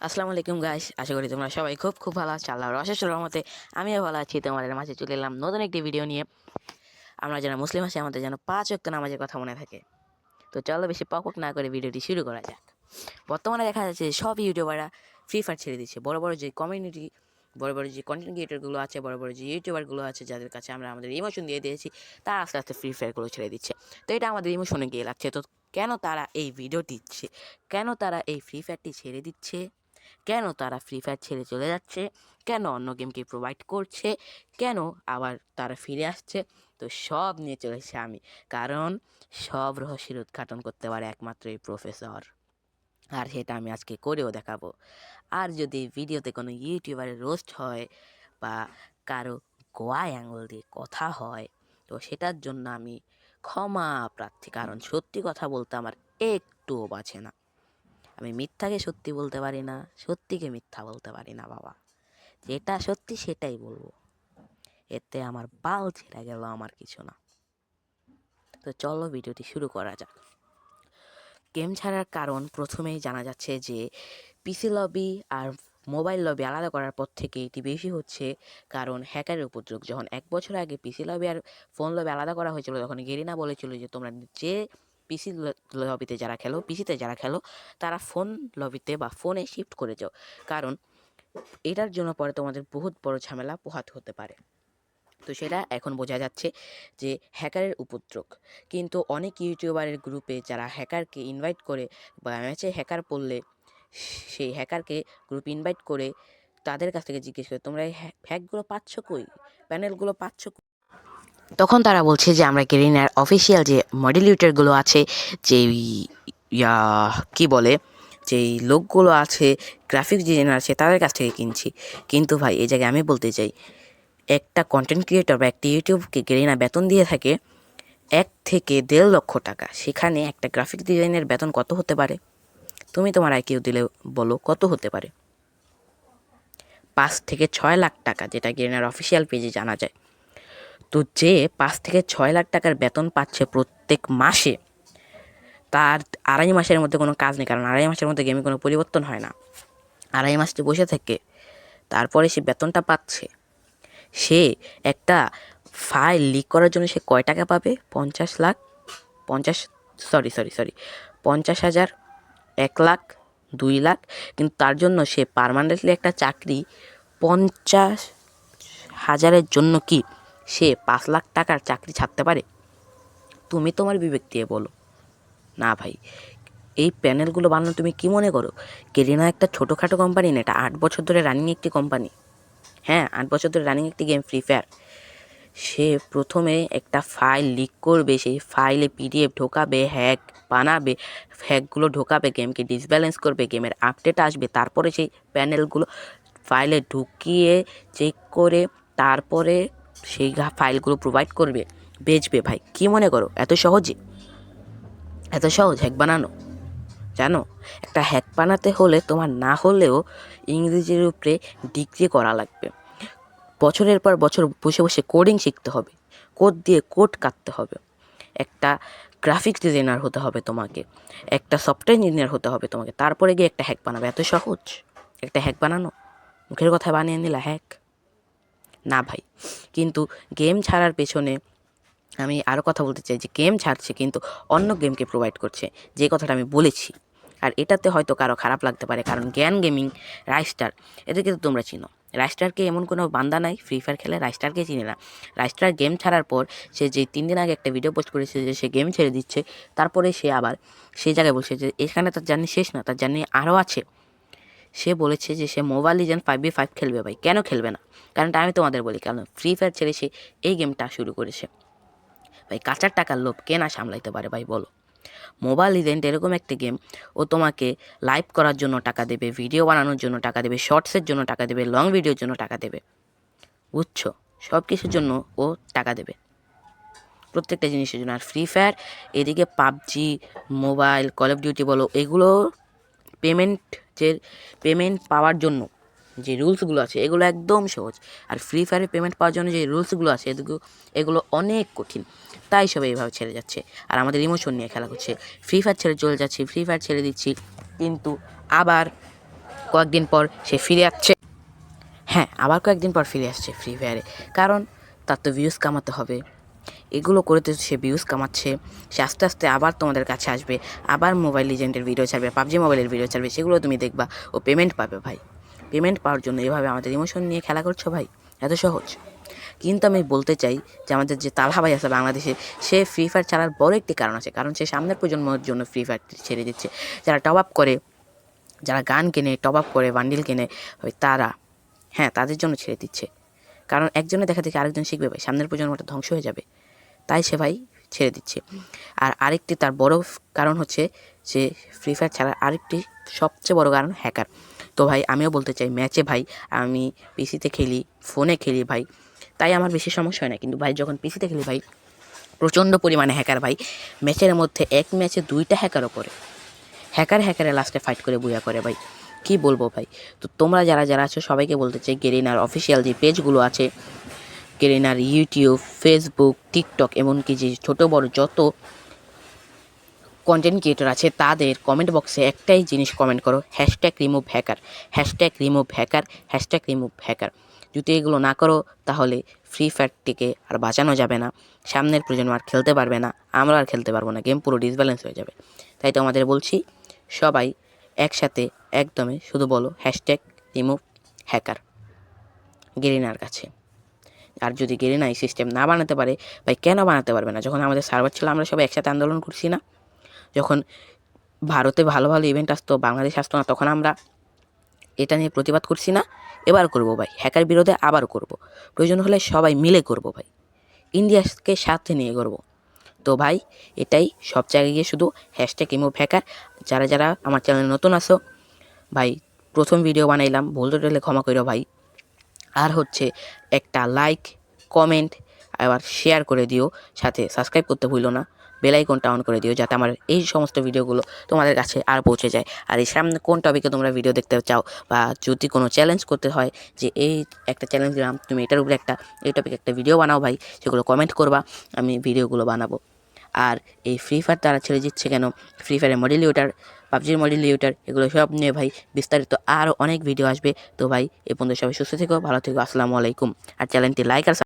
আসসালামু আলাইকুম গাইস, আশা করি তোমরা সবাই খুব ভালো আছো। আল্লাহর অশেষ রহমতে আমিও ভালো আছি। তোমাদের মাঝে চলে এলাম নতুন একটি ভিডিও নিয়ে। আমরা যারা মুসলিম আছি আমাদের যেন 5 ওয়াক্ত নামাজের কথা মনে থাকে। তো চলো বেশি পক না করে ভিডিওটি শুরু করা যাক। বর্তমানে দেখা যাচ্ছে সব ইউটিউবাররা ফ্রি ফায়ার ছেড়ে দিচ্ছে। বড় বড় যে কমিউনিটি, বড় বড় যে কন্টেন্ট ক্রিয়েটরগুলো আছে, বড় বড় যে ইউটিউবারগুলো আছে, যাদের কাছে আমরা আমাদের ইমোশন দিয়ে দিয়েছি, তারা আস্তে আস্তে ফ্রি ফায়ারগুলো ছেড়ে দিচ্ছে। তো এটা আমাদের ইমোশনে গিয়ে লাগছে। তো কেন তারা এই ভিডিও দিচ্ছে, কেন তারা এই ফ্রি ফায়ারটি ছেড়ে দিচ্ছে, কেন তারা ফ্রি ফায়ার ছেড়ে চলে যাচ্ছে, কেন অন্য গেমকে প্রোভাইড করছে, কেন আবার তারা ফিরে আসছে, তো সব নিয়ে চলেছে আমি। কারণ সব রহস্যের উদ্ঘাটন করতে পারে একমাত্র এই প্রফেসর, আর সেটা আমি আজকে করেও দেখাবো। আর যদি ভিডিওতে কোনো ইউটিউবারের রোস্ট হয় বা কারো গোয়ায় আঙুল দিয়ে কথা হয়, তো সেটার জন্য আমি ক্ষমা প্রার্থী। কারণ সত্যি কথা বলতে আমার একটুও বাঁচে না। আমি মিথ্যাকে সত্যি বলতে পারি না, সত্যিকে মিথ্যা বলতে পারি না বাবা। যেটা সত্যি সেটাই বলবো, এতে আমার বাল ছেড়ে গেল আমার কিছু না। তো চলো ভিডিওটি শুরু করা যাক। গেম ছাড়ার কারণ প্রথমেই জানা যাচ্ছে যে পিসি লবি আর মোবাইল লবি আলাদা করার পর থেকে এটি বেশি হচ্ছে, কারণ হ্যাকারের উপদ্রব। যখন 1 বছর আগে পিসি লবি আর ফোন লবি আলাদা করা হয়েছিল, তখন গেরিনা বলেছিল যে তোমরা যে পিসি লবিতে যারা খেলো, পিসিতে যারা খেলো, তারা ফোন লবিতে বা ফোনে শিফট করে যাও, কারণ এটার জন্য পরে তোমাদের বহুত বড় ঝামেলা পোহাতে হতে পারে। তো সেটা এখন বোঝা যাচ্ছে যে হ্যাকারের উপদ্রব। কিন্তু অনেক ইউটিউবারের গ্রুপে যারা হ্যাকারকে ইনভাইট করে বা ম্যাচে হ্যাকার পড়লে সেই হ্যাকারকে গ্রুপ ইনভাইট করে তাদের কাছ থেকে জিজ্ঞেস করে তোমরা এই হ্যাকগুলো পাচ্ছ কই, প্যানেলগুলো পাচ্ছ কই? তখন তারা বলছে যে আমরা গেরিনার অফিসিয়াল যে মডেলিউটারগুলো আছে, যে ইয়া কি বলে, যেই লোকগুলো আছে, গ্রাফিক্স ডিজাইনার আছে, তাদের কাছ থেকে কিনছি। কিন্তু ভাই এই জায়গায় আমি বলতে চাই, একটা কন্টেন্ট ক্রিয়েটর বা একটা ইউটিউবকে গেরিনা বেতন দিয়ে থাকে 1 থেকে 1.5 লক্ষ টাকা। সেখানে একটা গ্রাফিক ডিজাইনের বেতন কত হতে পারে? তুমি তোমার আইকিউ দিলে বলো কত হতে পারে? 5 থেকে 6 লাখ টাকা, যেটা গেরিনার অফিসিয়াল পেজে জানা যায়। তো যে 5 থেকে 6 লাখ টাকার বেতন পাচ্ছে প্রত্যেক মাসে, তার 2.5 মাসের মধ্যে কোনো কাজ নেই। কারণ 2.5 মাসের মধ্যে গেমে কোনো পরিবর্তন হয় না। 2.5 মাস বসে থেকে তারপরে সে বেতনটা পাচ্ছে। সে একটা ফাইল লিক করার জন্য সে কয় টাকা পাবে? 50 লাখ, 50 সরি 50,000, 1 লাখ, 2 লাখ। কিন্তু তার জন্য সে পার্মানেন্টলি একটা চাকরি 50,000-এর জন্য কি সে 5 লাখ টাকার চাকরি ছাড়তে পারে? তুমি তোমার বিবেক দিয়ে বলো। না ভাই, এই প্যানেলগুলো বানানো তুমি কি মনে করো গেরিনা একটা ছোটোখাটো কোম্পানি না, এটা 8 বছর ধরে রানিং একটি কোম্পানি। হ্যাঁ, 8 বছর ধরে রানিং একটি গেম ফ্রি ফায়ার। সে প্রথমে একটা ফাইল লিক করবে, সেই ফাইলে পিডিএফ ঢোকাবে, হ্যাক বানাবে, হ্যাকগুলো ঢোকাবে, গেমকে ডিসব্যালেন্স করবে, গেমের আপডেট আসবে, তারপরে সেই প্যানেলগুলো ফাইলে ঢুকিয়ে চেক করে তারপরে সেই ফাইলগুলো প্রোভাইড করবে, বেচবে। ভাই কি মনে করো এত সহজে, এত সহজ হ্যাক বানানো? জানো, একটা হ্যাক বানাতে হলে তোমার না হলেও ইংরেজির উপরে ডিগ্রি করা লাগবে। বছরের পর বছর বসে বসে কোডিং শিখতে হবে, কোড দিয়ে কোড কাটতে হবে। একটা গ্রাফিক্স ডিজাইনার হতে হবে তোমাকে, একটা সফটওয়্যার ইঞ্জিনিয়ার হতে হবে তোমাকে, তারপরে গিয়ে একটা হ্যাক বানাবে। এত সহজ একটা হ্যাক বানানো? মুখের কথা বানিয়ে নিলা হ্যাক? না ভাই। কিন্তু গেম ছাড়ার পেছনে আমি আরও কথা বলতে চাই যে গেম ছাড়ছে কিন্তু অন্য গেমকে প্রোভাইড করছে, যে কথাটা আমি বলেছি। আর এটাতে হয়তো কারো খারাপ লাগতে পারে, কারণ জ্ঞান গেমিং, রাইস্টার, এদেরকে তো তোমরা চিনো। রাইস্টারকে এমন কোনো বান্দা নাই ফ্রি ফায়ার খেলে রাইস্টারকে চিনে না। রাইস্টার গেম ছাড়ার পর সে যে 3 দিন আগে একটা ভিডিও পোস্ট করেছে যে সে গেম ছেড়ে দিচ্ছে, তারপরে সে আবার সেই জায়গায় বলছে যে এখানে তার জার্নি শেষ না, তার জার্নি আরও আছে। সে বলেছে যে সে মোবাইল লিজেন্ড 5v5 খেলবে। ভাই কেন খেলবে না? কারণটা আমি তোমাদের বলি, কারণ ফ্রি ফায়ার ছেড়ে সে এই গেমটা শুরু করেছে। ভাই কাঁচার টাকার লোভ কে না সামলাইতে পারে ভাই বলো? মোবাইল লিজেন্ড এরকম একটা গেম, ও তোমাকে লাইভ করার জন্য টাকা দেবে, ভিডিও বানানোর জন্য টাকা দেবে, শর্টসের জন্য টাকা দেবে, লং ভিডিওর জন্য টাকা দেবে, বুঝছো? সব কিছুর জন্য ও টাকা দেবে, প্রত্যেকটা জিনিসের জন্য। আর ফ্রি ফায়ার এদিকে PUBG, mobile, call of duty বলো, এগুলো পেমেন্ট, যে পেমেন্ট পাওয়ার জন্য যে রুলসগুলো আছে এগুলো একদম সহজ। আর ফ্রি ফায়ারে পেমেন্ট পাওয়ার জন্য যে রুলসগুলো আছে এগুলো অনেক কঠিন। তাই সবাই এইভাবে ছেড়ে যাচ্ছে আর আমাদের ইমোশন নিয়ে খেলা করছে। ফ্রি ফায়ার ছেড়ে চলে যাচ্ছি, ফ্রি ফায়ার ছেড়ে দিচ্ছি, কিন্তু আবার কয়েকদিন পর সে ফিরে আসছে। হ্যাঁ, আবার কয়েকদিন পর ফিরে আসছে ফ্রি ফায়ারে, কারণ তার তো ভিউজ কামাতে হবে। এগুলো করে তো সে ভিউজ কামাচ্ছে, সে আস্তে আস্তে আবার তোমাদের কাছে আসবে, আবার মোবাইল লিজেন্ডের ভিডিও ছাড়বে, পাবজি মোবাইলের ভিডিও ছাড়বে, সেগুলো তুমি দেখবা, ও পেমেন্ট পাবে ভাই। পেমেন্ট পাওয়ার জন্য এভাবে আমাদের ইমোশন নিয়ে খেলা করছো ভাই, এত সহজ? কিন্তু আমি বলতে চাই যে আমাদের যে তালহা ভাই আছে বাংলাদেশে, সে ফ্রি ফায়ার ছাড়ার বড় একটি কারণ আছে, কারণ সে সামনের প্রজন্মের জন্য ফ্রি ফায়ার ছেড়ে দিচ্ছে। যারা টপ আপ করে, যারা গান কেনে, টপ আপ করে, বান্ডিল কেনে, তারা, হ্যাঁ, তাদের জন্য ছেড়ে দিচ্ছে। কারণ একজনে দেখা দেখে আরেকজন শিখবে ভাই, সামনের প্রজন্মটা ধ্বংস হয়ে যাবে, তাই সে ভাই ছেড়ে দিচ্ছে। আর আরেকটি তার বড় কারণ হচ্ছে যে ফ্রি ফায়ার ছাড়ার আরেকটি সবচেয়ে বড় কারণ হ্যাকার। তো ভাই আমিও বলতে চাই, ম্যাচে ভাই আমি পিসিতে খেলি, ফোনে খেলি ভাই, তাই আমার বেশি সমস্যা হয় না। কিন্তু ভাই যখন পিসিতে খেলি ভাই, প্রচণ্ড পরিমাণে হ্যাকার ভাই, ম্যাচের মধ্যে এক ম্যাচে 2টা হ্যাকারও পড়ে, হ্যাকারে লাস্টে ফাইট করে বুয়া করে ভাই, কি বলবো ভাই। তো তোমরা যারা যারা আছো সবাইকে বলতে চাই, গেরিনার অফিসিয়াল যে পেজগুলো আছে, গেরিনার ইউটিউব, ফেসবুক, টিকটক, এমনকি যে ছোটো বড় যত কন্টেন্ট ক্রিয়েটর আছে, তাদের কমেন্ট বক্সে একটাই জিনিস কমেন্ট করো, #remove hacker, #remove hacker, #remove hacker. যদি এগুলো না করো তাহলে ফ্রি ফায়ারটিকে আর বাঁচানো যাবে না, সামনের প্রজন্ম আর খেলতে পারবে না, আমরা আর খেলতে পারবো না, গেম পুরো ডিসব্যালেন্স হয়ে যাবে। তাই তো আমাদের বলছি, সবাই একসাথে একদমই শুধু বলো #রিমুভ হ্যাকার গেরিনার কাছে। আর যদি গেরিনা এই সিস্টেম না বানাতে পারে ভাই, কেন বানাতে পারবে না? যখন আমাদের সার্ভার ছিল আমরা সবাই একসাথে আন্দোলন করছি না? যখন ভারতে ভালো ভালো ইভেন্ট আসতো, বাংলাদেশ আসতো না, তখন আমরা এটা নিয়ে প্রতিবাদ করছি না? এবার করব ভাই, হ্যাকার বিরোধে আবার করব, প্রয়োজন হলে সবাই মিলে করব ভাই, ইন্ডিয়াকে সাথে নিয়ে করব। তো ভাই এটাই, সব জায়গায় গিয়ে শুধু #রিমুভ হ্যাকার। যারা যারা আমার চ্যানেলে নতুন আসো ভাই, প্রথম ভিডিও বানাইলাম, ভুল টোটালে ক্ষমা করো ভাই। আর হচ্ছে একটা লাইক, কমেন্ট, আবার শেয়ার করে দিও, সাথে সাবস্ক্রাইব করতে ভুলো না, বেল আইকনটা অন করে দিও, যাতে আমার এই সমস্ত ভিডিওগুলো তোমাদের কাছে আর পৌঁছে যায়। আর এই সামনে কোন টপিকে তোমরা ভিডিও দেখতে চাও, বা যদি কোনো চ্যালেঞ্জ করতে হয় যে এই একটা চ্যালেঞ্জ দিলাম, তুমি এটার উপরে একটা, এই টপিকে একটা ভিডিও বানাও ভাই, সেগুলো কমেন্ট করবা, আমি ভিডিওগুলো বানাবো। আর এই ফ্রি ফায়ার তারা ছেড়ে দিচ্ছে কেন, ফ্রি ফায়ারের মডেলিউটার, পাবজির মডেলিউটার, এগুলো সব নিয়ে ভাই বিস্তারিত আরও অনেক ভিডিও আসবে। তো ভাই এ পর্যন্ত সবাই সুস্থ থেকো, ভালো থেকো, আসসালামু আলাইকুম। আর চ্যানেলটি লাইক আর